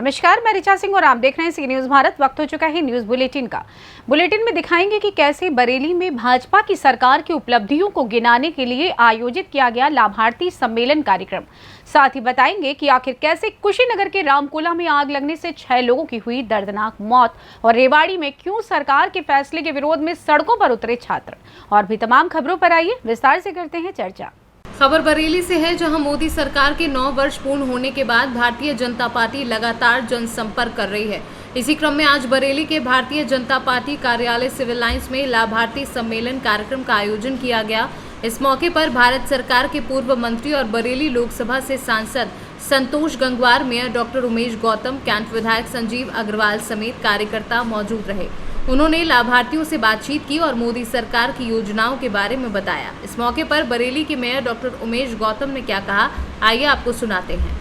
नमस्कार, मैं ऋचा सिंह और आप देख रहे हैं सी न्यूज भारत। वक्त हो चुका है न्यूज बुलेटिन का। बुलेटिन में दिखाएंगे कि कैसे बरेली में भाजपा की सरकार की उपलब्धियों को गिनाने के लिए आयोजित किया गया लाभार्थी सम्मेलन कार्यक्रम। साथ ही बताएंगे कि आखिर कैसे कुशीनगर के रामकोला में आग लगने से 6 लोगों की हुई दर्दनाक मौत और रेवाड़ी में क्यों सरकार के फैसले के विरोध में सड़कों पर उतरे छात्र। और भी तमाम खबरों पर आइए विस्तार से करते हैं चर्चा। खबर बरेली से है, जहां मोदी सरकार के 9 वर्ष पूर्ण होने के बाद भारतीय जनता पार्टी लगातार जनसंपर्क कर रही है। इसी क्रम में आज बरेली के भारतीय जनता पार्टी कार्यालय सिविल लाइंस में लाभार्थी सम्मेलन कार्यक्रम का आयोजन किया गया। इस मौके पर भारत सरकार के पूर्व मंत्री और बरेली लोकसभा से सांसद Santosh Gangwar, mayor doctor Umesh Gautam, cantt विधायक संजीव अग्रवाल समेत कार्यकर्ता मौजूद रहे। उन्होंने लाभार्थियों से बातचीत की और मोदी सरकार की योजनाओं के बारे में बताया। इस मौके पर बरेली के मेयर डॉक्टर उमेश गौतम ने क्या कहा, आइए आपको सुनाते हैं।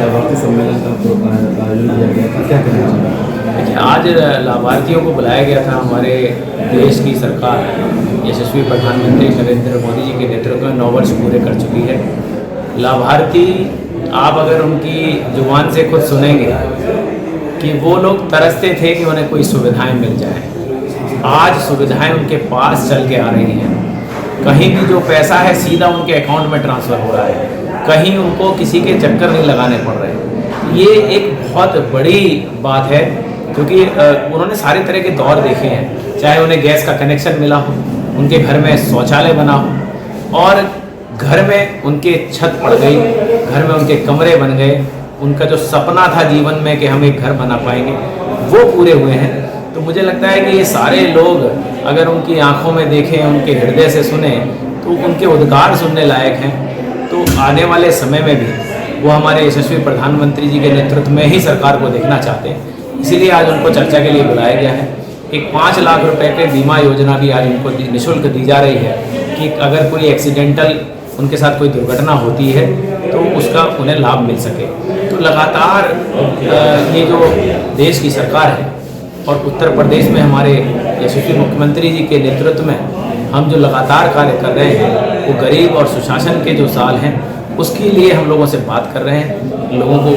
लाभार्थी सम्मेलन का आयोजन किया गया था, क्या कहना चाहिए? देखिए, आज लाभार्थियों को बुलाया गया था। हमारे देश की सरकार यशस्वी प्रधानमंत्री नरेंद्र मोदी जी के नेतृत्व में 9 वर्ष पूरे कर चुकी है। लाभार्थी आप अगर उनकी जुबान से खुद सुनेंगे कि वो लोग तरसते थे कि उन्हें कोई सुविधाएं मिल जाए। आज सुविधाएं उनके पास चल के आ रही हैं। कहीं भी जो पैसा है सीधा उनके अकाउंट में ट्रांसफ़र हो रहा है, कहीं उनको किसी के चक्कर नहीं लगाने पड़ रहे। ये एक बहुत बड़ी बात है, क्योंकि उन्होंने सारे तरह के दौर देखे हैं। चाहे उन्हें गैस का कनेक्शन मिला हो, उनके घर में शौचालय बना हो, और घर में उनके छत पड़ गई, घर में उनके कमरे बन गए। उनका जो सपना था जीवन में कि हम एक घर बना पाएंगे, वो पूरे हुए हैं। तो मुझे लगता है कि ये सारे लोग अगर उनकी आंखों में देखें, उनके हृदय से सुने, तो उनके उद्गार सुनने लायक हैं। तो आने वाले समय में भी वो हमारे यशस्वी प्रधानमंत्री जी के नेतृत्व में ही सरकार को देखना चाहते हैं। इसीलिए आज उनको चर्चा के लिए बुलाया गया है। एक 5 लाख रुपए के बीमा योजना भी आज उनको निःशुल्क दी जा रही है कि अगर कोई एक्सीडेंटल उनके साथ कोई दुर्घटना होती है तो उसका उन्हें लाभ मिल सके। तो लगातार ये जो देश की सरकार है और उत्तर प्रदेश में हमारे यशस्वी मुख्यमंत्री जी के नेतृत्व में हम जो लगातार कार्य कर रहे हैं, वो गरीब और सुशासन के जो साल हैं उसके लिए हम लोगों से बात कर रहे हैं। लोगों को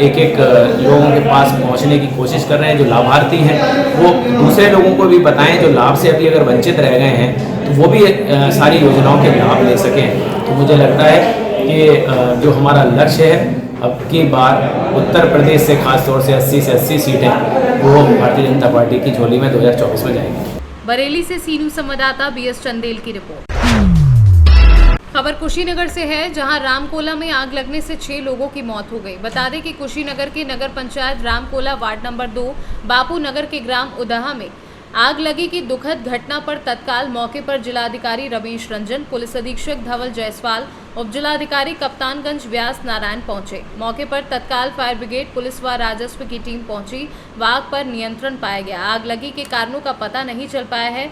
एक लोगों के पास पहुंचने की कोशिश कर रहे हैं। जो लाभार्थी हैं वो दूसरे लोगों को भी बताएं जो लाभ से अभी अगर वंचित रह गए हैं, तो वो भी सारी योजनाओं के लाभ ले सकें। तो मुझे लगता है कि जो हमारा लक्ष्य है, अब की बार उत्तर प्रदेश से खास तौर से 80 से 80 सीटें वो भारतीय जनता पार्टी की झोली में 2024 में जाएंगी। बरेली से सी न्यूज संवाददाता BS चंदेल की रिपोर्ट। खबर कुशीनगर से है, जहां रामकोला में आग लगने से 6 लोगों की मौत हो गई। बता दें कि कुशीनगर के नगर पंचायत रामकोला वार्ड नंबर 2 बापू नगर के ग्राम उदहा में आग लगी की दुखद घटना पर तत्काल मौके पर जिलाधिकारी रमेश रंजन, पुलिस अधीक्षक धवल जायसवाल, उप जिलाधिकारी कप्तानगंज व्यास नारायण पहुंचे। मौके पर तत्काल फायर ब्रिगेड, पुलिस व राजस्व की टीम पहुंची। आग पर नियंत्रण पाया गया। आग लगी के कारणों का पता नहीं चल पाया है।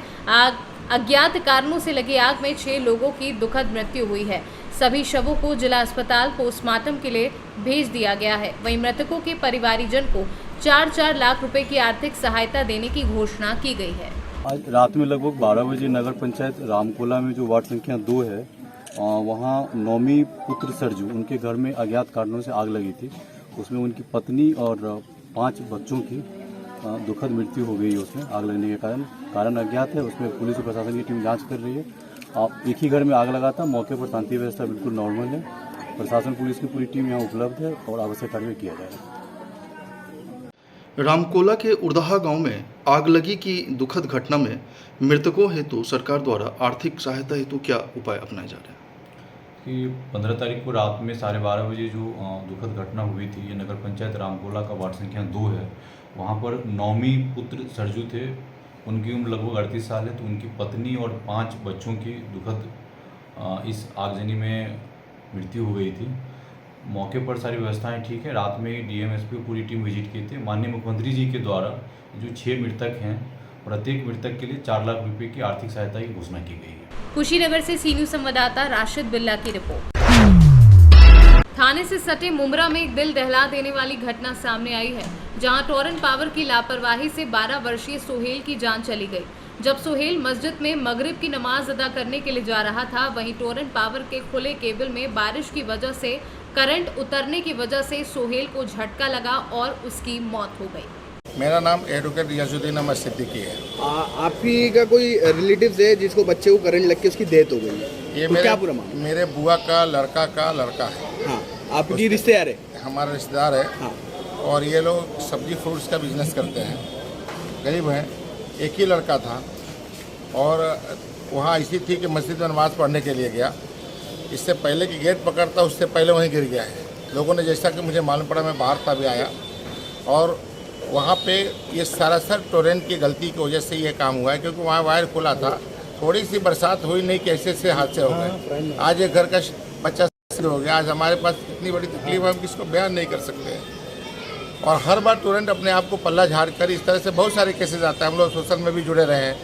अज्ञात कारणों से लगी आग में 6 लोगों की दुखद मृत्यु हुई है। सभी शवों को जिला अस्पताल पोस्टमार्टम के लिए भेज दिया गया है। वहीं मृतकों के परिवारीजन को 4-4 लाख रुपए की आर्थिक सहायता देने की घोषणा की गई है। आज रात में लगभग 12 बजे नगर पंचायत रामकोला में जो वार्ड संख्या 2 है, वहाँ नौमी पुत्र सरजू, उनके घर में अज्ञात कारणों से आग लगी थी। उसमें उनकी पत्नी और 5 बच्चों की दुखद मृत्यु हो गई है। उसमें आग लगने के कारण अज्ञात है। उसमें पुलिस और प्रशासन की टीम जांच कर रही है। एक ही घर में आग लगा था। मौके पर शांति व्यवस्था बिल्कुल नॉर्मल है। प्रशासन पुलिस की पूरी टीम यहाँ उपलब्ध है और आवश्यक कार्रवाई किया जाएगा। रामकोला के उर्दहा गांव में आग लगी की दुखद घटना में मृतकों हेतु सरकार द्वारा आर्थिक सहायता हेतु क्या उपाय अपनाए जा रहे हैं? कि 15 तारीख को रात में 12:30 बजे जो दुखद घटना हुई थी, ये नगर पंचायत रामकोला का वार्ड संख्या 2 है। वहाँ पर नौमी पुत्र सरजू थे। उनकी उम्र लगभग 38 साल है। तो उनकी पत्नी और 5 बच्चों की दुखद इस आगजनी में मृत्यु हो गई थी। मौके पर सारी व्यवस्थाएं ठीक है। रात में DMSP की पूरी टीम विजिट की थी। माननीय मुख्यमंत्री जी के द्वारा जो 6 मृतक हैं, प्रत्येक मृतक के लिए 4 लाख रुपए की आर्थिक सहायता की घोषणा की गई है। कुशीनगर से सी न्यूज संवाददाता राशिद बिल्ला की रिपोर्ट। थाने से सटे मुमरा में एक दिल दहला देने वाली घटना सामने आई है, जहां टोरेंट पावर की लापरवाही से 12 वर्षीय सोहेल की जान चली गई। जब सोहेल मस्जिद में मगरिब की नमाज अदा करने के लिए जा रहा था, वहीं टोरेंट पावर के खुले केबल में बारिश की वजह से करंट उतरने की वजह से सोहेल को झटका लगा और उसकी मौत हो गई। मेरा नाम एडवोकेट रियाजुद्दीन अहमद सिद्दीकी है। आप ही का कोई रिलेटिव्स है जिसको बच्चे को करंट लग के उसकी डेथ हो गई है? ये तो क्या पूरा मामला? मेरे बुआ का लड़का है। हाँ, आपकी रिश्तेदार है? हमारा रिश्तेदार है। हाँ। और ये लोग सब्जी फ्रूट्स का बिजनेस करते हैं, गरीब हैं। एक ही लड़का था और वहाँ ऐसी थी कि मस्जिद में नमाज़ पढ़ने के लिए गया। इससे पहले कि गेट पकड़ता उससे पहले वहीं गिर गया है। लोगों ने, जैसा कि मुझे मालूम पड़ा, मैं बाहर था भी आया, और वहाँ पे ये सरासर टोरेंट की गलती की वजह से ये काम हुआ है, क्योंकि वहाँ वायर खुला था। थोड़ी सी बरसात हुई नहीं कि ऐसे हादसे हो गए। आज एक घर का बच्चा हो गया। आज हमारे पास इतनी बड़ी तकलीफ है, हम किसको बयान नहीं कर सकते हैं। और हर बार टोरेंट अपने आप को पल्ला झाड़ कर, इस तरह से बहुत सारे केसेस आते हैं। हम लोग सोशल में भी जुड़े रहे हैं,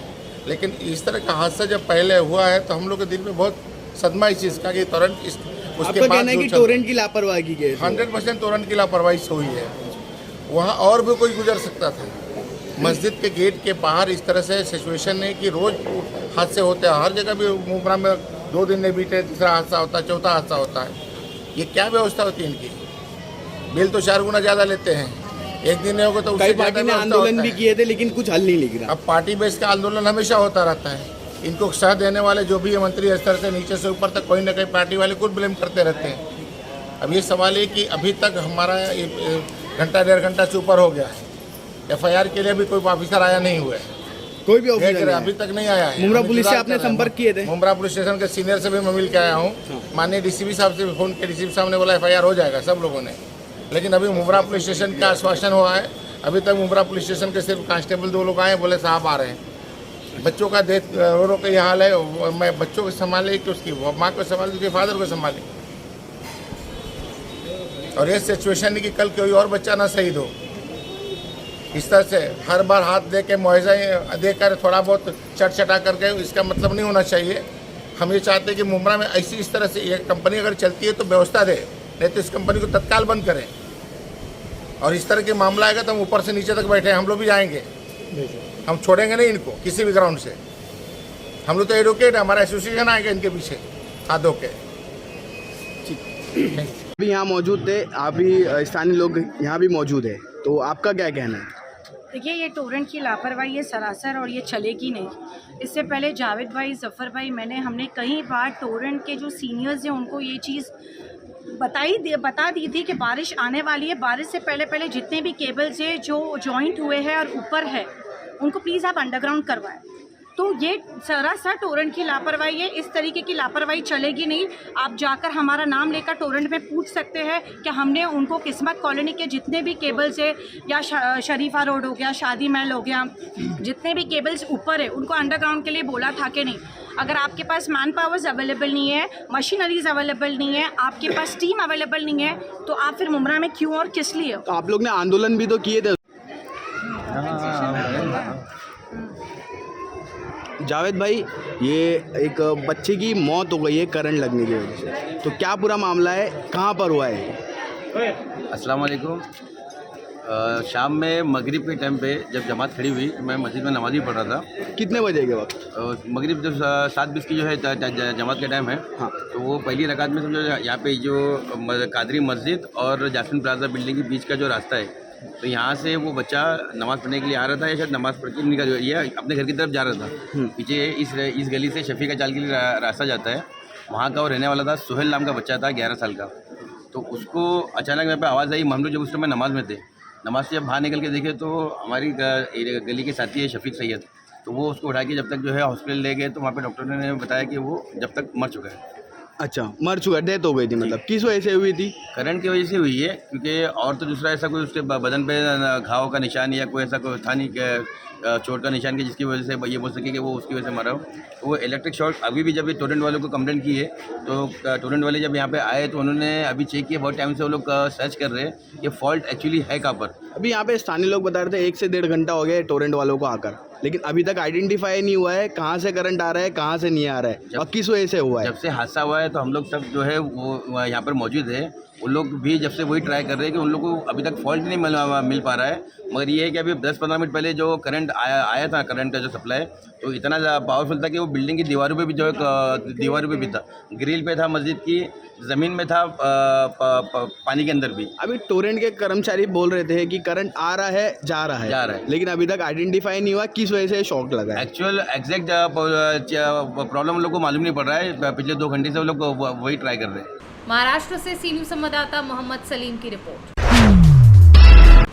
लेकिन इस तरह का हादसा जब पहले हुआ है तो हम लोग के दिल में बहुत सदमा इस चीज़ का कि टोरेंट उसके बाद कहना है कि टोरेंट की लापरवाही की गई? 100% टोरेंट की लापरवाही से हुई है। वहाँ और भी कोई गुजर सकता था। मस्जिद के गेट के बाहर इस तरह से सिचुएशन है कि रोज़ हादसे होते हैं। हर जगह भी मुमरा में 2 दिन नहीं बीते, तीसरा हादसा होता है, चौथा हादसा होता है। ये क्या व्यवस्था होती है इनकी? बिल तो 4 गुना ज़्यादा लेते हैं। एक दिन नहीं होगा तो कई पार्टी ने आंदोलन भी किए थे, लेकिन कुछ हल नहीं निकला। अब पार्टी बेस का आंदोलन हमेशा होता रहता है। इनको साथ देने वाले जो भी मंत्री स्तर से नीचे से ऊपर तक कोई ना कोई पार्टी वाले कुछ ब्लेम करते रहते हैं। अब ये सवाल है कि अभी तक हमारा घंटा 1.5 घंटा से ऊपर हो गया है। FIR के लिए भी कोई ऑफिसर आया नहीं हुआ है। कोई भी ऑफिसर अभी तक नहीं आया है। मुमरा पुलिस से आपने संपर्क किए थे? मुमरा पुलिस स्टेशन के सीनियर से भी मैं मिल के आया हूँ। माननीय DCP साहब से फोन के, DCP साहब ने बोला FIR हो जाएगा सब लोगों ने। लेकिन अभी मुमरा पुलिस स्टेशन का आश्वासन हुआ है। अभी तक मुमरा पुलिस स्टेशन के सिर्फ कांस्टेबल 2 लोग आए, बोले साहब आ रहे हैं। बच्चों का रो का ये हाल है। मैं बच्चों को संभाले कि उसकी माँ को संभाले, उसके फादर को संभाले। और ये सिचुएशन है कि कल कोई और बच्चा ना शहीद हो। इस तरह से हर बार हाथ दे के मुआवजा देकर थोड़ा बहुत चटचटा करके, इसका मतलब नहीं होना चाहिए। हम ये चाहते हैं कि मुमरा में ऐसी इस तरह से ये कंपनी अगर चलती है तो व्यवस्था दे, नहीं तो इस कंपनी को तत्काल बंद करें। और इस तरह के मामला आएगा तो हम ऊपर से नीचे तक बैठे हैं, हम लोग भी जाएंगे। हम छोड़ेंगे नहीं इनको किसी भी ग्राउंड से। हम लोग तो एडवोकेट है, हमारा एसोसिएशन आएगा इनके पीछे हाथ धो के। अभी यहाँ मौजूद थे, आप भी स्थानीय लोग यहाँ भी मौजूद है, तो आपका क्या कहना है? देखिए, ये टोरेंट की लापरवाही है सरासर, और ये चलेगी नहीं। इससे पहले जावेद भाई, जफ़र भाई, हमने कई बार टोरेंट के जो सीनियर्स हैं उनको ये चीज़ बता दी थी कि बारिश आने वाली है। बारिश से पहले जितने भी केबल्स हैं जो जॉइंट हुए हैं और ऊपर है, उनको प्लीज़ आप अंडरग्राउंड करवाएं। तो ये सरासर टोरेंट की लापरवाही है। इस तरीके की लापरवाही चलेगी नहीं। आप जाकर हमारा नाम लेकर टोरेंट में पूछ सकते हैं कि हमने उनको किस्मत कॉलोनी के जितने भी केबल्स है, या शरीफा रोड हो गया, शादी महल हो गया, जितने भी केबल्स ऊपर है उनको अंडरग्राउंड के लिए बोला था कि नहीं। अगर आपके पास मैन पावर्स अवेलेबल नहीं है, मशीनरीज अवेलेबल नहीं है, आपके पास टीम अवेलेबल नहीं है, तो आप फिर मुमरा में क्यों और किस लिए? तो आप लोग ने आंदोलन भी तो किए थे। जावेद भाई, ये एक बच्चे की मौत हो गई है करंट लगने की वजह से, तो क्या पूरा मामला है, कहाँ पर हुआ है? अस्सलाम वालेकुम। शाम में मगरिब के टाइम पे जब जमात खड़ी हुई, मैं मस्जिद में नमाज़ ही पढ़ रहा था। कितने बजे के वक्त? मगरिब जब 7:20 की जो है जमात का टाइम है। हाँ। तो वो पहली रकात में समझो यहाँ पे जो कादरी मस्जिद और जासिम प्लाजा बिल्डिंग के बीच का जो रास्ता है, तो यहाँ से वो बच्चा नमाज़ पढ़ने के लिए आ रहा था, या शायद नमाज़ पढ़ के निकल ये अपने घर की तरफ जा रहा था। पीछे इस गली से शफी का चाल के लिए रास्ता जाता है, वहाँ का वो रहने वाला था। सोहेल नाम का बच्चा था 11 साल का। तो उसको अचानक यहाँ पे आवाज़ आई। हम लोग जब उस समय नमाज़ में थे, नमाज से जब बाहर निकल के देखे तो हमारी गली के साथी है शफीक सैयद, तो वो उसको उठा के जब तक जो है हॉस्पिटल ले गए, तो वहाँ पे डॉक्टर ने बताया कि वो जब तक मर चुका है। अच्छा, मर चुका, डेथ हो गई थी। मतलब किस वजह से हुई थी? करंट की वजह से हुई है, क्योंकि और तो दूसरा ऐसा कोई उसके बदन पे घाव का निशान या कोई ऐसा कोई था नहीं चोट का निशान की जिसकी वजह से ये बोल सके कि वो उसकी वजह से मरा हो। वो इलेक्ट्रिक शॉक अभी भी जब ये टोरेंट वालों को कंप्लेंट की है, तो टोरेंट वाले जब यहाँ पे आए तो उन्होंने अभी चेक किया। बहुत टाइम से वो लोग सर्च कर रहे हैं कि फॉल्ट एक्चुअली है कहाँ पर। अभी यहाँ पे स्थानीय लोग बता रहे थे 1 से 1.5 घंटा हो गया टोरेंट वालों को आकर, लेकिन अभी तक आइडेंटिफाई नहीं हुआ है कहाँ से करंट आ रहा है, कहाँ से नहीं आ रहा है और किस वजह से हुआ है। जब से हादसा हुआ है तो हम लोग सब जो है वो यहाँ पर मौजूद है। उन लोग भी जब से वही ट्राई कर रहे हैं कि उन लोग को अभी तक फॉल्ट नहीं मिल पा रहा है। मगर ये है कि अभी 10-15 मिनट पहले जो करंट आया था, करंट का जो सप्लाई, तो इतना पावरफुल था कि वो बिल्डिंग की दीवारों पे भी दीवारों पे भी था, ग्रिल पे था, मस्जिद की ज़मीन में था, पानी के अंदर भी। अभी टोरेंट के कर्मचारी बोल रहे थे कि करंट आ रहा है जा रहा है, लेकिन अभी तक आइडेंटिफाई नहीं हुआ किस वजह से शॉक लगा है। एक्चुअल एग्जैक्ट प्रॉब्लम हम लोग को मालूम नहीं पड़ रहा है। पिछले 2 घंटे से वो लोग वही ट्राई कर रहे हैं। महाराष्ट्र से सी न्यूज संवाददाता मोहम्मद सलीम की रिपोर्ट।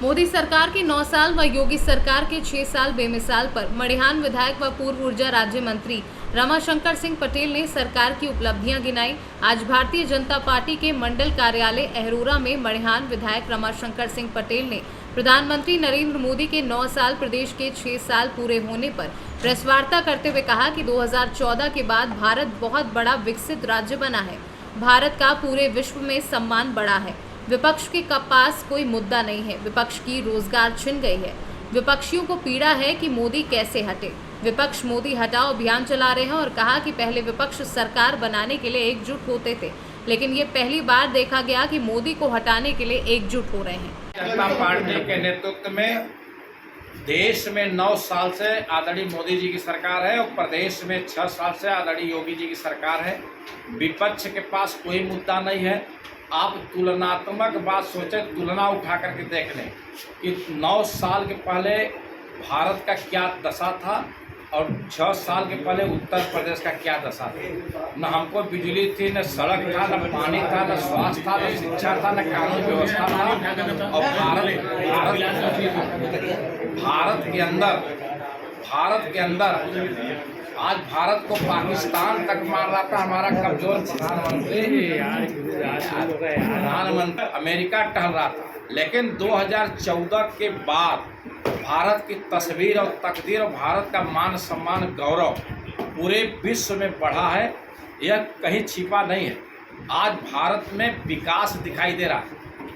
मोदी सरकार के 9 साल व योगी सरकार के 6 साल बेमिसाल पर मड़िहान विधायक व पूर्व ऊर्जा राज्य मंत्री रमाशंकर सिंह पटेल ने सरकार की उपलब्धियां गिनाई। आज भारतीय जनता पार्टी के मंडल कार्यालय अहरोरा में मड़िहान विधायक रमाशंकर सिंह पटेल ने प्रधानमंत्री नरेंद्र मोदी के 9 साल प्रदेश के 6 साल पूरे होने पर प्रेस वार्ता करते हुए कहा कि 2014 के बाद भारत बहुत बड़ा विकसित राज्य बना है। भारत का पूरे विश्व में सम्मान बढ़ा है। विपक्ष के पास कोई मुद्दा नहीं है। विपक्ष की रोजगार छिन गई है। विपक्षियों को पीड़ा है कि मोदी कैसे हटे। विपक्ष मोदी हटाओ अभियान चला रहे हैं और कहा कि पहले विपक्ष सरकार बनाने के लिए एकजुट होते थे, लेकिन ये पहली बार देखा गया कि मोदी को हटाने के लिए एकजुट हो रहे हैं। जनता पार्टी के नेतृत्व में देश में 9 साल से आदरणीय मोदी जी की सरकार है और प्रदेश में 6 साल से आदरणीय योगी जी की सरकार है। विपक्ष के पास कोई मुद्दा नहीं है। आप तुलनात्मक बात सोचें, तुलना उठा करके देख लें कि 9 साल के पहले भारत का क्या दशा था और 6 साल के पहले उत्तर प्रदेश का क्या दशा था। न हमको बिजली थी, न सड़क था, न पानी था, न स्वास्थ्य था, न शिक्षा था, न कानून व्यवस्था था। और भारत के अंदर आज भारत को पाकिस्तान तक मार रहा था हमारा कमजोर प्रधानमंत्री अमेरिका टहल रहा था। लेकिन 2014 के बाद भारत की तस्वीर और तकदीर और भारत का मान सम्मान गौरव पूरे विश्व में बढ़ा है। यह कहीं छिपा नहीं है। आज भारत में विकास दिखाई दे रहा है।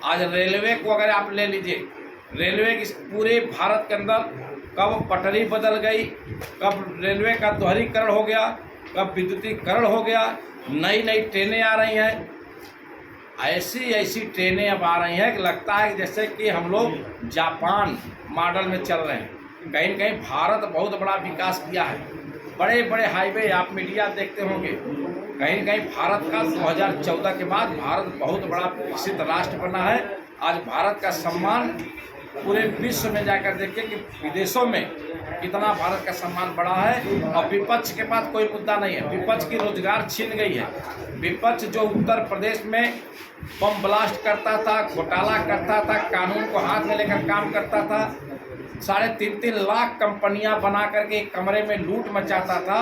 आज रेलवे को अगर आप ले लीजिए, रेलवे की पूरे भारत के अंदर कब पटरी बदल गई, कब रेलवे का दोहरीकरण हो गया, कब विद्युतीकरण हो गया, नई नई ट्रेनें आ रही हैं। ऐसी ट्रेनें अब आ रही हैं कि लगता है कि जैसे कि हम लोग जापान मॉडल में चल रहे हैं। कहीं न कहीं भारत बहुत बड़ा विकास किया है। बड़े बड़े हाईवे आप मीडिया देखते होंगे। कहीं न कहीं भारत का 2014 के बाद भारत बहुत बड़ा विकसित राष्ट्र बना है। आज भारत का सम्मान पूरे विश्व में जाकर देखिए कि विदेशों में कितना भारत का सम्मान बढ़ा है। और विपक्ष के पास कोई मुद्दा नहीं है। विपक्ष की रोजगार छीन गई है। विपक्ष जो उत्तर प्रदेश में बम ब्लास्ट करता था, घोटाला करता था, कानून को हाथ में लेकर काम करता था, 3.5 लाख कंपनियां बना करके एक कमरे में लूट मचाता था,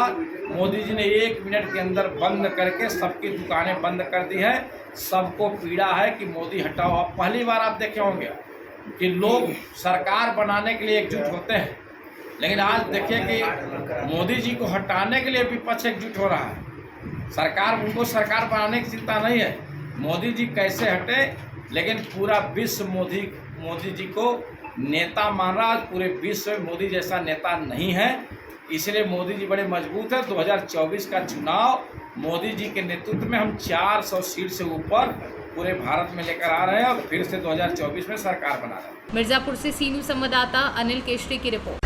मोदी जी ने 1 मिनट के अंदर बंद करके सबकी दुकानें बंद कर दी है। सबको पीड़ा है कि मोदी हटाओ। अब पहली बार आप देखे होंगे कि लोग सरकार बनाने के लिए एकजुट होते हैं, लेकिन आज देखिए कि मोदी जी को हटाने के लिए विपक्ष एकजुट हो रहा है। उनको सरकार बनाने की चिंता नहीं है, मोदी जी कैसे हटे। लेकिन पूरा विश्व मोदी जी को नेता मान रहा है। पूरे विश्व में मोदी जैसा नेता नहीं है, इसलिए मोदी जी बड़े मजबूत है। 2024 का चुनाव मोदी जी के नेतृत्व में हम 400 सीट से ऊपर पूरे भारत में लेकर आ रहे हैं और फिर से 2024 में सरकार बना रहे हैं। मिर्जापुर से सी न्यूज संवाददाता अनिल केशरी की रिपोर्ट।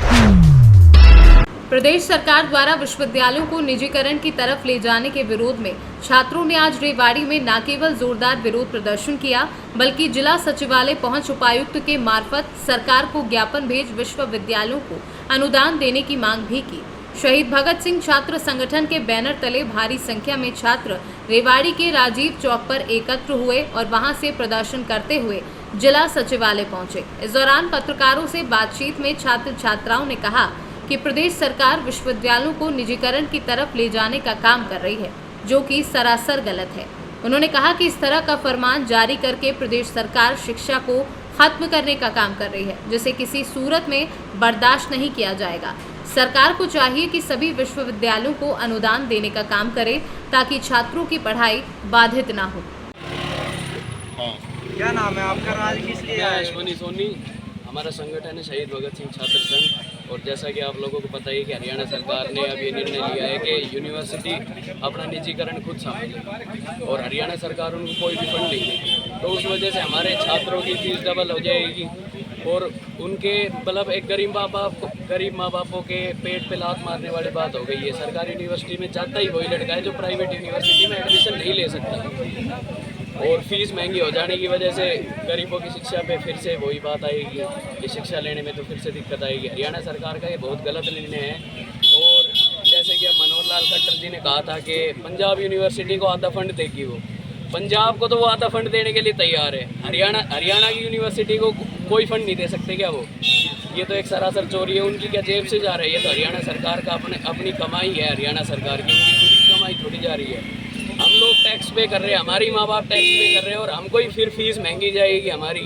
प्रदेश सरकार द्वारा विश्वविद्यालयों को निजीकरण की तरफ ले जाने के विरोध में छात्रों ने आज रेवाड़ी में न केवल जोरदार विरोध प्रदर्शन किया, बल्कि जिला सचिवालय पहुंच उपायुक्त के मार्फत सरकार को ज्ञापन भेज विश्वविद्यालयों को अनुदान देने की मांग भी की। शहीद भगत सिंह छात्र संगठन के बैनर तले भारी संख्या में छात्र रेवाड़ी के राजीव चौक पर एकत्र हुए और वहां से प्रदर्शन करते हुए जिला सचिवालय पहुंचे। इस दौरान पत्रकारों से बातचीत में छात्र छात्राओं ने कहा कि प्रदेश सरकार विश्वविद्यालयों को निजीकरण की तरफ ले जाने का काम कर रही है, जो कि सरासर गलत है। उन्होंने कहा कि इस तरह का फरमान जारी करके प्रदेश सरकार शिक्षा को खत्म करने का काम कर रही है, जिसे किसी सूरत में बर्दाश्त नहीं किया जाएगा। सरकार को चाहिए कि सभी विश्वविद्यालयों को अनुदान देने का काम करे ताकि छात्रों की पढ़ाई बाधित ना हो। क्या नाम है आपका? आज किस लिए आए? सोनी, हमारा संगठन है शहीद भगत सिंह छात्र संघ। और जैसा कि आप लोगों को पता ही है कि हरियाणा सरकार ने अब ये निर्णय लिया है कि यूनिवर्सिटी अपना निजीकरण खुद संभाले और हरियाणा सरकार उनको कोई भी फंड नहीं देगी। तो उस वजह से हमारे छात्रों की फीस डबल हो जाएगी और उनके मतलब एक गरीब माँ बापों के पेट पे लात मारने वाली बात हो गई है। सरकारी यूनिवर्सिटी में जाता ही वही लड़का है जो प्राइवेट यूनिवर्सिटी में एडमिशन नहीं ले सकता और फीस महंगी हो जाने की वजह से गरीबों की शिक्षा पे फिर से वही बात आएगी कि शिक्षा लेने में तो फिर से दिक्कत आएगी। हरियाणा सरकार का ये बहुत गलत निर्णय है और जैसे कि अब मनोहर लाल खट्टर जी ने कहा था कि पंजाब यूनिवर्सिटी को आधा फंड देगी, वो पंजाब को तो वो आधा फंड देने के लिए तैयार है, हरियाणा की यूनिवर्सिटी को कोई फंड नहीं दे सकते क्या वो? ये तो एक सरासर चोरी है, उनकी क्या जेब से जा रही है? तो हरियाणा सरकार का अपनी कमाई है, हरियाणा सरकार की उनकी खुद की कमाई थोड़ी जा रही है। हम लोग टैक्स पे कर रहे हैं, हमारी माँ बाप टैक्स पे कर रहे हैं और हमको ही फिर फीस महंगी जाएगी हमारी,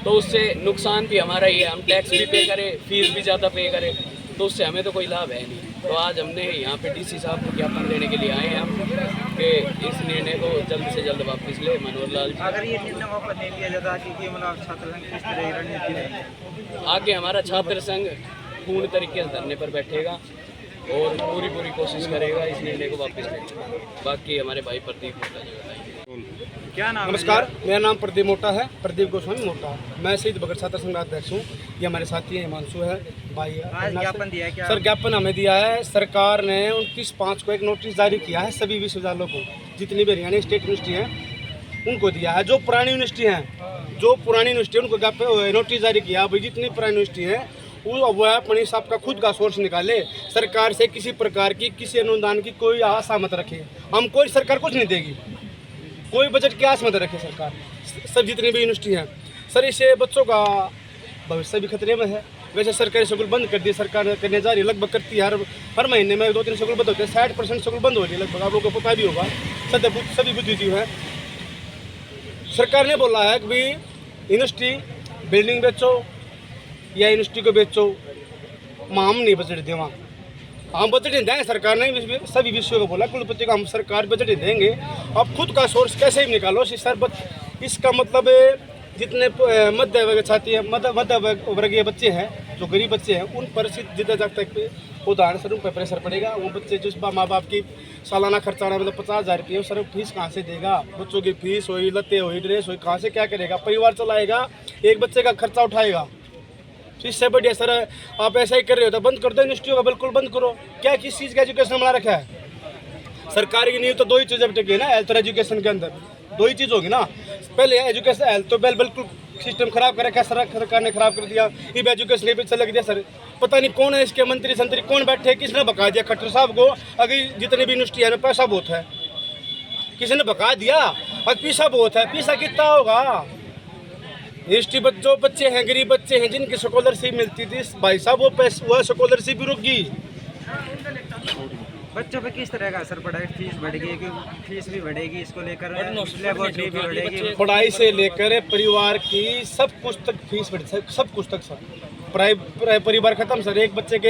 तो उससे नुकसान भी हमारा ही है। हम टैक्स भी पे करें, फीस भी ज़्यादा पे करें, तो उससे हमें तो कोई लाभ है नहीं। तो आज हमने यहाँ पे डीसी साहब को ज्ञापन देने के लिए आए हैं हम कि इस निर्णय को जल्द से जल्द वापस ले। मनोहर लाल जी, अगर ये निर्णय वापस नहीं लिया जाता कि मतलब छात्र संघ किस तरह की रणनीति रहेगी? आगे हमारा छात्र संघ पूर्ण तरीके से धरने पर बैठेगा और पूरी कोशिश करेगा इस निर्णय को वापस लेने। बाकी हमारे भाई प्रदीप मोटा जी बताएंगे। क्या नाम? नमस्कार, मेरा नाम प्रदीप मोटा है, प्रदीप गोस्वामी मोटा। मैं शहीद भगत छात्र संघ अध्यक्ष हूँ। ये हमारे साथी हैं, हिमांशु है, भाई है। ज्ञापन दिया है क्या? सर ज्ञापन हमें दिया है, सरकार ने 29/5 को एक नोटिस जारी किया है सभी विश्वविद्यालयों को, जितनी भी हरियाणा स्टेट यूनिवर्सिटी हैं उनको दिया है। जो पुरानी यूनिवर्सिटी हैं उनको नोटिस जारी किया। अभी जितनी पुरानी यूनिवर्सिटी है वो अपनी सबका खुद का सोर्स निकाले, सरकार से किसी प्रकार की किसी अनुदान की कोई आशा मत रखे। हम कोई सरकार कुछ नहीं देगी, कोई बजट की आस मत रखे सरकार। सब जितनी भी यूनिवर्सिटी हैं सर, इससे बच्चों का भविष्य भी खतरे में है। वैसे सरकारी स्कूल बंद कर दिए, सरकार करने जा रही है, लगभग करती है। हर महीने में 2-3 स्कूल बंद होते हैं, 60% स्कूल बंद हो रही है लगभग। आप लोगों को पता भी होगा, सभी बुद्धिजीवी हैं। सरकार ने बोला है कि भाई यूनिवर्सिटी बिल्डिंग बेचो या यूनिवर्सिटी को बेचो, हम नहीं बजट दें, वहाँ हम बजट नहीं देंगे। सरकार ने सभी विषयों को बोला, कुलपति को हम सरकार बजट नहीं देंगे, आप खुद का सोर्स कैसे भी निकालो। इसका मतलब जितने मध्य वर्गीय बच्चे हैं, जो गरीब बच्चे हैं, उन पर जितना तक उदाहरण स्वरूप पर प्रेशर पड़ेगा। वो बच्चे जिस माँ बाप की सालाना खर्चा मतलब 50,000 रुपये, सर फीस कहाँ से देगा? बच्चों की फीस हुई, लत्ते हुई, ड्रेस हुई, कहाँ से क्या करेगा? परिवार चलाएगा, एक बच्चे का खर्चा उठाएगा। इससे बढ़िया सर आप ऐसा ही कर रहे हो तो बंद कर दो यूनिवर्सिटियों का, बिल्कुल बंद करो। क्या किस चीज़ का एजुकेशन बना रखा है? सरकार की नींव तो 2 ही चीज़ें टिकी है ना, हेल्थ और एजुकेशन के अंदर 2 ही चीज़ होगी ना। पहले एजुकेशन, हेल्थ तो बिल्कुल सिस्टम खराब कर रखा है, सरकार ने खराब कर दिया। अब एजुकेशन के पीछे लग दिया सर। पता नहीं कौन है इसके मंत्री संतरी, कौन बैठे, किसने बका दिया खट्टर साहब को? अगर जितनी भी यूनिवर्सिटी है पैसा बहुत है, किसी ने बका दिया। और पैसा बहुत है, पैसा कितना होगा? यूनिवर्सिटी जो बच्चे हैं, गरीब बच्चे हैं, जिनकी स्कॉलरशिप मिलती थी भाई साहब, वो स्कॉलरशिप भी रुक गई। बच्चों पे किस तरह का असर पड़ा है? फीस बढ़ेगी, फीस भी बढ़ेगी, इसको लेकर लेबोरेटरी भी बढ़ेगी। पढ़ाई से लेकर परिवार की सब कुछ तक फीस बढ़ी, सब कुछ तक सर। परिवार खत्म सर। एक बच्चे के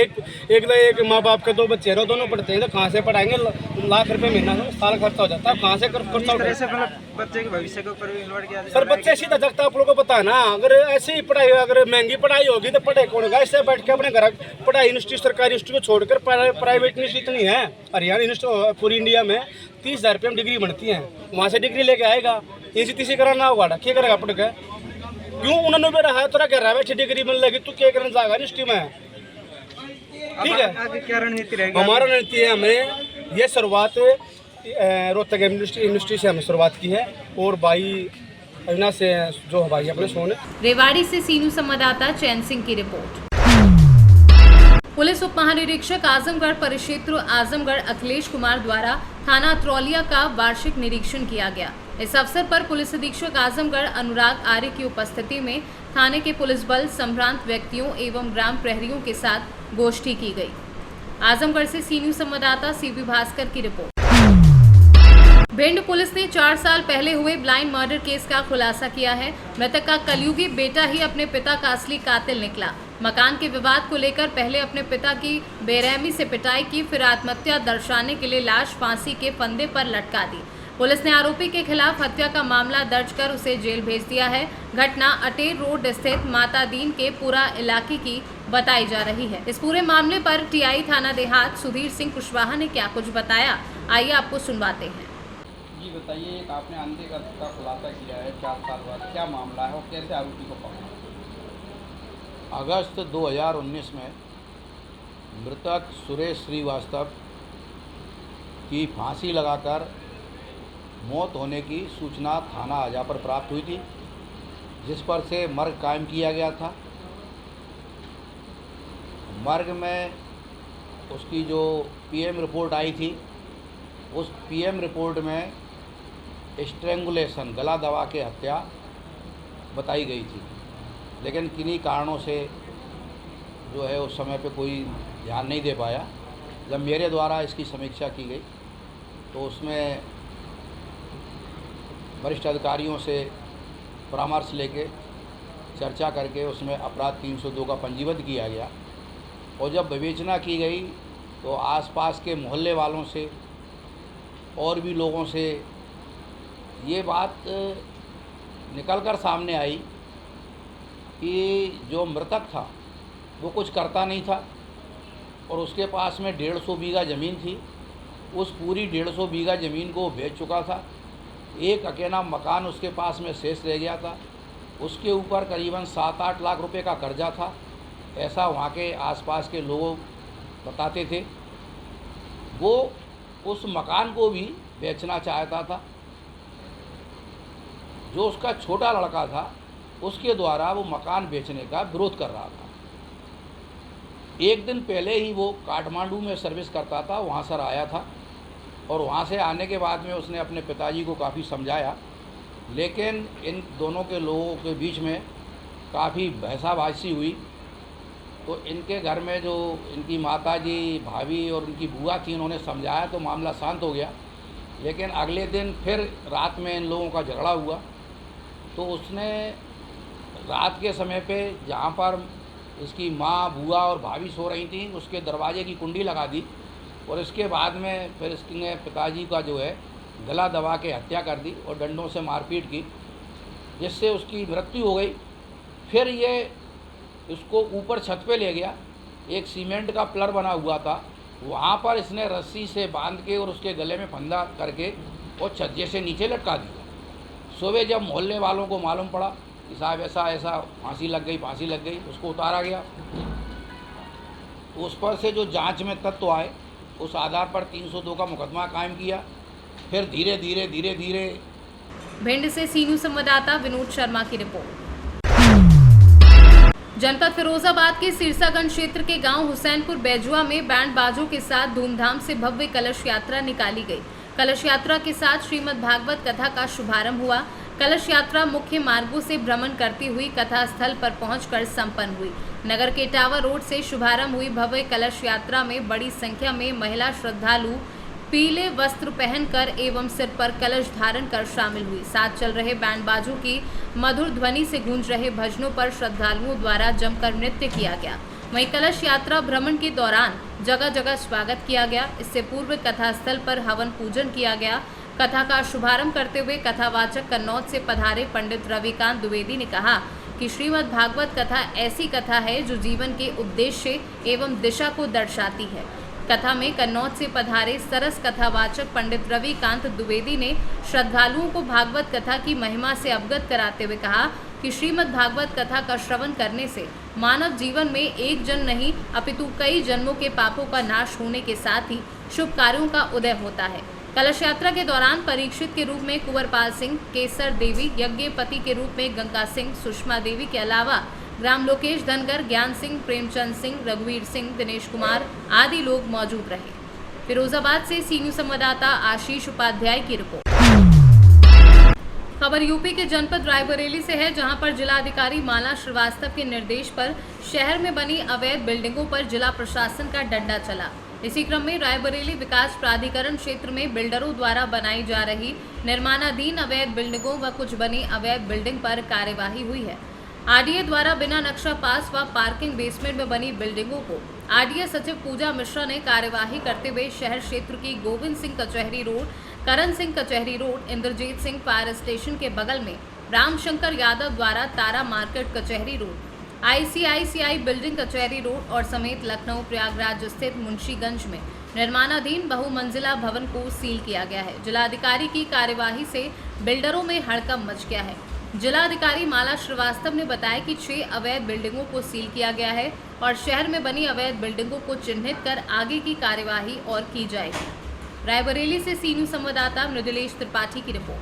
एक माँ बाप के 2 बच्चे हैं, दोनों पढ़ते हैं, तो कहाँ से पढ़ाएंगे? लाख रुपए महीना साल खर्चा हो जाता है, कहाँ से खर्चा हो जाता है? बच्चे के भविष्य के ऊपर भी इन्वर्ट किया सर। बच्चे सीधा जगता, आप लोगों को पता है ना। अगर ऐसी ही पढ़ाई, अगर महंगी पढ़ाई होगी तो पढ़े कौन होगा? इससे बैठ के अपने घर पढ़ाई, यूनिवर्सिटी सरकारी यूनिवर्सिटी को छोड़कर प्राइवेट यूनिवर्सिटी इतनी है हरियाणा यूनिवर्सिटी पूरी इंडिया में 30,000 रुपये में डिग्री बनती है। वहाँ से डिग्री लेके आएगा, ECTC कराना होगा, क्या करेगा पढ़ के? क्यों उन्होंने भी रहा है तो क्या रहा है? डिग्री मिल लगी तू क्या करने जाएगा यूनिवर्सिटी में? ठीक है, क्या रणनीति रहेगी? हमारा रणनीति है, हमें ये शुरुआत रोहतक यूनिवर्सिटी से हमने शुरुआत की है और भाई अविनाश से जो भाई अपने सोने। रेवाड़ी से सीनू संवाददाता चैन सिंह की रिपोर्ट। पुलिस उप महानिरीक्षक आजमगढ़ परिक्षेत्र आजमगढ़ अखिलेश कुमार द्वारा थाना अतरौलिया का वार्षिक निरीक्षण किया गया। इस अवसर पर पुलिस अधीक्षक आजमगढ़ अनुराग आर्य की उपस्थिति में थाने के पुलिस बल, संभ्रांत व्यक्तियों एवं ग्राम प्रहरियों के साथ गोष्ठी की गई। आजमगढ़ से सीनियर संवाददाता सीबी भास्कर की रिपोर्ट। भिंड पुलिस ने 4 साल पहले हुए ब्लाइंड मर्डर केस का खुलासा किया है। मृतक का कलयुगी बेटा ही अपने पिता का असली कातिल निकला। मकान के विवाद को लेकर पहले अपने पिता की बेरहमी से पिटाई की, फिर आत्महत्या दर्शाने के लिए लाश फांसी के फंदे पर लटका दी। पुलिस ने आरोपी के खिलाफ हत्या का मामला दर्ज कर उसे जेल भेज दिया है। घटना अटेर रोड स्थित माता दीन के पूरा इलाके की बताई जा रही है। इस पूरे मामले पर टीआई थाना देहात सुधीर सिंह कुशवाहा ने क्या कुछ बताया, आइए आपको सुनवाते हैं। जी बताइए, एक आपने अंधे का खुलासा किया है 4 साल बाद, क्या मामला है और कैसे आरोपी को पकड़ा? अगस्त 2019 में मृतक सुरेश श्रीवास्तव की फांसी लगाकर मौत होने की सूचना थाना आजा पर प्राप्त हुई थी, जिस पर से मर्ग कायम किया गया था। मर्ग में उसकी जो पीएम रिपोर्ट आई थी, उस पीएम रिपोर्ट में स्ट्रेंगुलेशन, गला दबा के हत्या बताई गई थी, लेकिन किन्हीं कारणों से जो है उस समय पे कोई ध्यान नहीं दे पाया। जब मेरे द्वारा इसकी समीक्षा की गई तो उसमें वरिष्ठ अधिकारियों से परामर्श लेके चर्चा करके उसमें अपराध 302 का पंजीबद्ध किया गया और जब विवेचना की गई तो आसपास के मोहल्ले वालों से और भी लोगों से ये बात निकलकर सामने आई कि जो मृतक था वो कुछ करता नहीं था और उसके पास में 150 बीघा ज़मीन थी। उस पूरी 150 बीघा ज़मीन को बेच चुका था। एक अकेला मकान उसके पास में शेष रह गया था। उसके ऊपर करीबन 7-8 लाख रुपए का कर्जा था, ऐसा वहाँ के आसपास के लोग बताते थे। वो उस मकान को भी बेचना चाहता था। जो उसका छोटा लड़का था उसके द्वारा वो मकान बेचने का विरोध कर रहा था। एक दिन पहले ही वो काठमांडू में सर्विस करता था, वहाँ सर आया था और वहाँ से आने के बाद में उसने अपने पिताजी को काफ़ी समझाया, लेकिन इन दोनों के लोगों के बीच में काफ़ी बहसाबाजी हुई। तो इनके घर में जो इनकी माताजी, भाभी और उनकी बुआ थी, उन्होंने समझाया तो मामला शांत हो गया। लेकिन अगले दिन फिर रात में इन लोगों का झगड़ा हुआ तो उसने रात के समय पे जहाँ पर इसकी माँ, बुआ और भाभी सो रही थी उसके दरवाजे की कुंडी लगा दी और इसके बाद में फिर इसने पिताजी का जो है गला दबा के हत्या कर दी और डंडों से मारपीट की, जिससे उसकी मृत्यु हो गई। फिर ये इसको ऊपर छत पे ले गया, एक सीमेंट का पिलर बना हुआ था, वहाँ पर इसने रस्सी से बांध के और उसके गले में फंदा करके और छज्जे से नीचे लटका दिया। सुबह जब मोहल्ले वालों को मालूम पड़ा कि साहब ऐसा ऐसा फांसी लग गई, उसको उतारा गया। उस पर से जो जांच में तत्व आए उस आधार पर 302 का मुकदमा कायम किया। फिर धीरे धीरे भिंड से सीनू संवाददाता विनोद शर्मा की रिपोर्ट। जनपद फिरोजाबाद के सिरसागंज क्षेत्र के गांव हुसैनपुर बैजुआ में बैंड बाजों के साथ धूमधाम से भव्य कलश यात्रा निकाली गई। कलश यात्रा के साथ श्रीमद् भागवत कथा का शुभारंभ हुआ। कलश यात्रा मुख्य मार्गों से भ्रमण करती हुई कथा स्थल पर पहुंचकर संपन्न हुई। नगर के टावर रोड से शुभारंभ हुई भव्य कलश यात्रा में बड़ी संख्या में महिला श्रद्धालु पीले वस्त्र पहनकर एवं सिर पर कलश धारण कर शामिल हुई। साथ चल रहे बैंड बाजों की मधुर ध्वनि से गूंज रहे भजनों पर श्रद्धालुओं द्वारा जमकर नृत्य किया गया। वहीं कलश यात्रा भ्रमण के दौरान जगह जगह स्वागत किया गया। इससे पूर्व कथा स्थल पर हवन पूजन किया गया। कथा का शुभारंभ करते हुए कथावाचक कन्नौज से पधारे पंडित रविकांत द्विवेदी ने कहा कि श्रीमद् भागवत कथा ऐसी कथा है जो जीवन के उद्देश्य एवं दिशा को दर्शाती है। कथा में कन्नौज से पधारे सरस कथावाचक पंडित रविकांत द्विवेदी ने श्रद्धालुओं को भागवत कथा की महिमा से अवगत कराते हुए कहा कि श्रीमद् भागवत कथा का श्रवण करने से मानव जीवन में एक जन्म नहीं अपितु कई जन्मों के पापों का नाश होने के साथ ही शुभ कार्यों का उदय होता है। कलश यात्रा के दौरान परीक्षित के रूप में कुंवरपाल सिंह, केसर देवी, यज्ञपति के रूप में गंगा सिंह, सुषमा देवी के अलावा ग्राम लोकेश धनगर, ज्ञान सिंह, प्रेमचंद सिंह, रघुवीर सिंह, दिनेश कुमार आदि लोग मौजूद रहे। फिरोजाबाद से सीनू संवाददाता आशीष उपाध्याय की रिपोर्ट। खबर यूपी के जनपद रायबरेली से है, जहां पर जिलाधिकारी माला श्रीवास्तव के निर्देश पर शहर में बनी अवैध बिल्डिंगों पर जिला प्रशासन का डंडा चला। इसी क्रम में रायबरेली विकास प्राधिकरण क्षेत्र में बिल्डरों द्वारा बनाई जा रही निर्माणाधीन अवैध बिल्डिंगों व कुछ बनी अवैध बिल्डिंग पर कार्यवाही हुई है। आरडीए द्वारा बिना नक्शा पास व पार्किंग बेसमेंट में बनी बिल्डिंगों को आरडीए सचिव पूजा मिश्रा ने कार्यवाही करते हुए शहर क्षेत्र की Govind Singh Kachehri road, Karan Singh Kachehri road, Indrajit Singh fire station के बगल में रामशंकर यादव द्वारा Tara market Kachehri road, ICICI building Kachehri road और समेत लखनऊ प्रयागराज स्थित मुंशीगंज में निर्माणाधीन बहुमंजिला भवन को सील किया गया है। जिलाधिकारी की कार्यवाही से बिल्डरों में हड़कंप मच गया है। जिलाधिकारी माला श्रीवास्तव ने बताया कि 6 अवैध बिल्डिंगों को सील किया गया है और शहर में बनी अवैध बिल्डिंगों को चिन्हित कर आगे की कार्यवाही और की जाएगी। रायबरेली से सी न्यूज़ संवाददाता मृदुलेश त्रिपाठी की रिपोर्ट।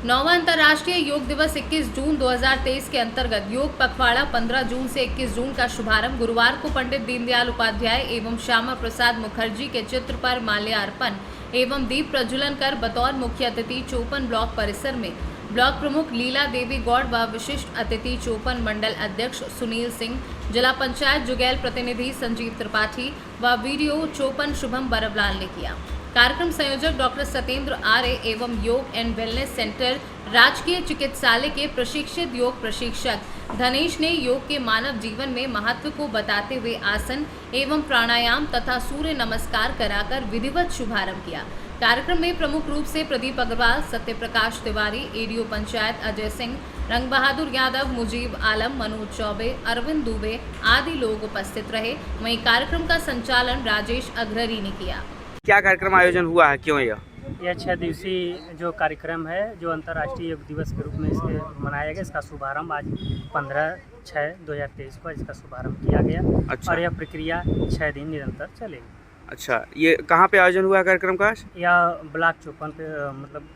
9वां अंतर्राष्ट्रीय योग दिवस 21 जून 2023 के अंतर्गत योग पखवाड़ा 15 जून से 21 जून का शुभारंभ गुरुवार को पंडित दीनदयाल उपाध्याय एवं श्यामा प्रसाद मुखर्जी के चित्र पर माल्यार्पण एवं दीप प्रज्वलन कर बतौर मुख्य अतिथि चौपन ब्लॉक परिसर में ब्लॉक प्रमुख लीला देवी गौड़ व विशिष्ट अतिथि चौपन मंडल अध्यक्ष सुनील सिंह, जिला पंचायत जुगैल प्रतिनिधि संजीव त्रिपाठी व वीडियो चौपन शुभम बरबलाल ने किया। कार्यक्रम संयोजक डॉक्टर सत्येंद्र आर्य एवं योग एंड वेलनेस सेंटर राजकीय चिकित्सालय के प्रशिक्षित योग प्रशिक्षक धनेश ने योग के मानव जीवन में महत्व को बताते हुए आसन एवं प्राणायाम तथा सूर्य नमस्कार कराकर विधिवत शुभारंभ किया। कार्यक्रम में प्रमुख रूप से प्रदीप अग्रवाल, सत्यप्रकाश तिवारी, एडीओ पंचायत अजय सिंह, रंग बहादुर यादव, मुजीब आलम, मनोज चौबे, अरविंद दुबे आदि लोग उपस्थित रहे। वहीं कार्यक्रम का संचालन राजेश अग्ररी ने किया। क्या कार्यक्रम आयोजन हुआ है, क्यों यह 6 दिवसीय जो कार्यक्रम है जो अंतर्राष्ट्रीय योग दिवस के रूप में इसके मनाया गया, इसका शुभारंभ आज 15/6/2023 को इसका शुभारंभ किया गया। अच्छा। और यह प्रक्रिया 6 दिन निरंतर चलेगी। अच्छा, ये कहाँ पे आयोजन हुआ है कार्यक्रम का? यह ब्लॉक चौपन पे मतलब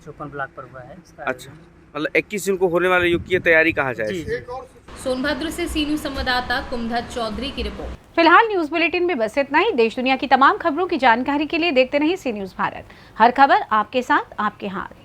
चौपन ब्लॉक पर हुआ है इसका। अच्छा, मतलब 21 जून को होने वाले युग की तैयारी कहाँ जाए। सोनभद्र से सी न्यूज़ संवाददाता कुमधत चौधरी की रिपोर्ट। फिलहाल न्यूज बुलेटिन में बस इतना ही। देश दुनिया की तमाम खबरों की जानकारी के लिए देखते रहिए सी न्यूज़ भारत। हर खबर आपके साथ, आपके हाथ।